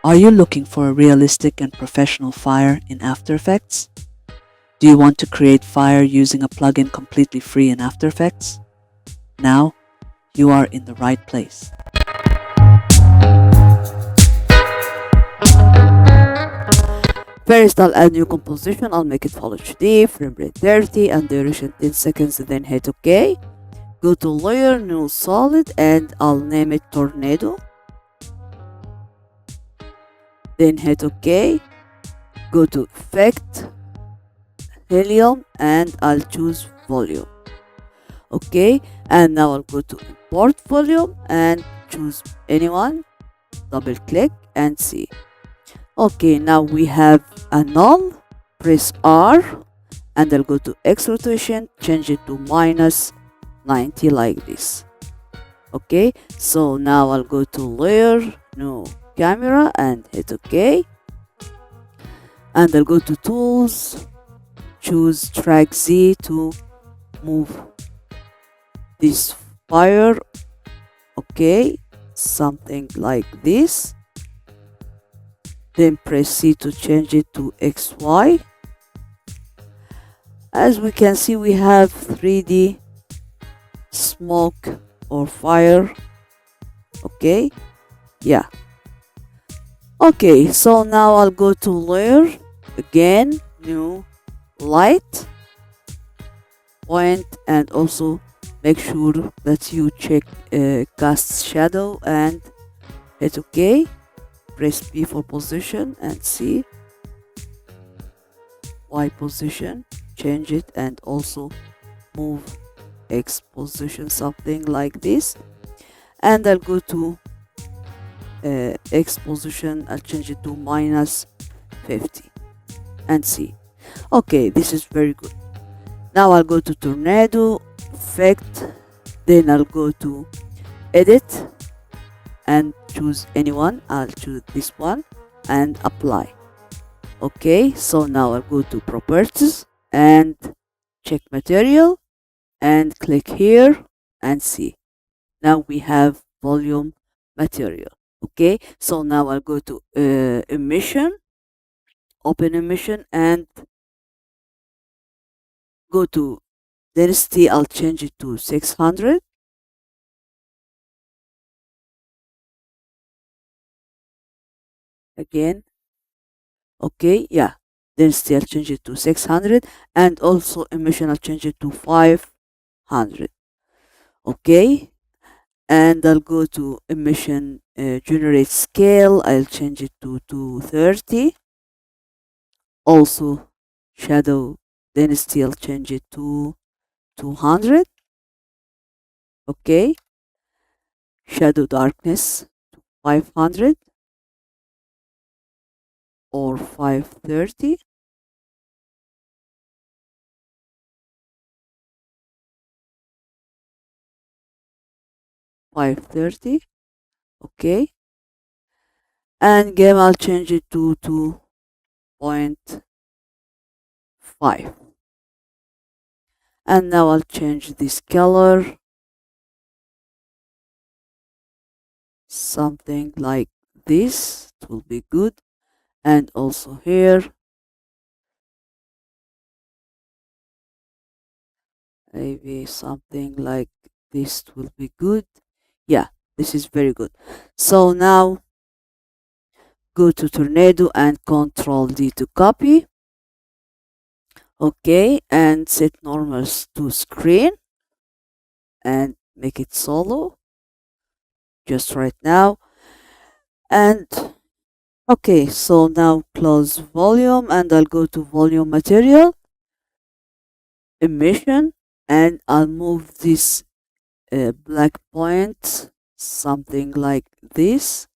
Are you looking for a realistic and professional fire in After Effects? Do you want to create fire using a plugin completely free in After Effects? Now, you are in the right place. First, I'll add new composition. I'll make it full HD, frame rate 30, and duration 10 seconds, then hit OK. Go to layer, new solid, and I'll name it tornado. Then hit OK. Go to effect, helium, and I'll choose volume. Okay, and now I'll go to import volume and choose anyone. Double click and see. Okay, now we have a null. Press R and I'll go to X rotation, change it to minus 90 like this. Okay, so now I'll go to layer, new camera, and hit OK. And I'll go to tools, choose track Z to move this fire. Okay, something like this. Then press C to change it to XY. As we can see, we have 3D smoke or fire. Okay, yeah. Okay, so now I'll go to layer again, new light, point, and also make sure that you check cast shadow and hit OK. Press P for position and C. Y position, change it, and also move X position, something like this. And I'll go to X position, I'll change it to minus 50 and see. Okay, this is very good. Now I'll go to tornado, effect, then I'll go to edit and choose anyone. I'll choose this one and apply. Okay, so now I'll go to properties and check material and click here and see. Now we have volume material. Okay, so now I'll go to emission, open emission, and go to density. I'll change it to 600. Again, okay, yeah, density I'll change it to 600, and also emission I'll change it to 500. Okay, and I'll go to emission generate scale. I'll change it to 230. Also shadow density I'll change it to 200. Okay, shadow darkness 500 or 530. Okay, and game I'll change it to 2.5. And now I'll change this color, something like this. It will be good. And also here, maybe something like this will be good. Yeah, this is very good. So now go to tornado and Control D to copy. Okay, and set normals to screen and make it solo just right now. And okay, so now close volume and I'll go to volume material, emission, and I'll move this black point, something like this.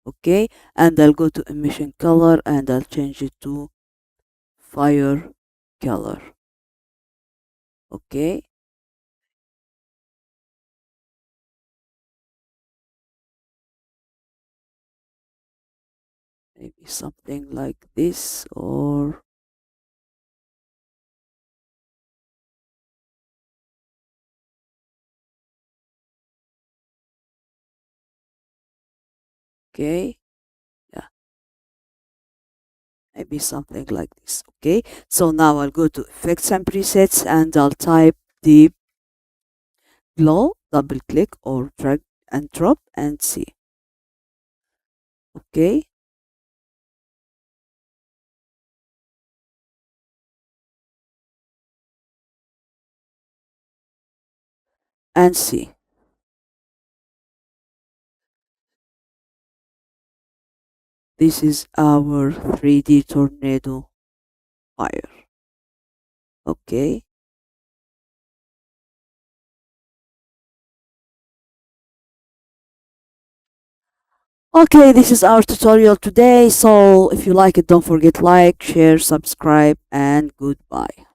Okay, and I'll go to emission color and I'll change it to fire color. Okay, maybe something like this, or okay, yeah, maybe something like this. Okay, so now I'll go to effects and presets and I'll type deep glow, double click or drag and drop and see. Okay, and see. This is our 3D tornado fire. Okay. Okay, this is our tutorial today. So if you like it, don't forget like, share, subscribe, and goodbye.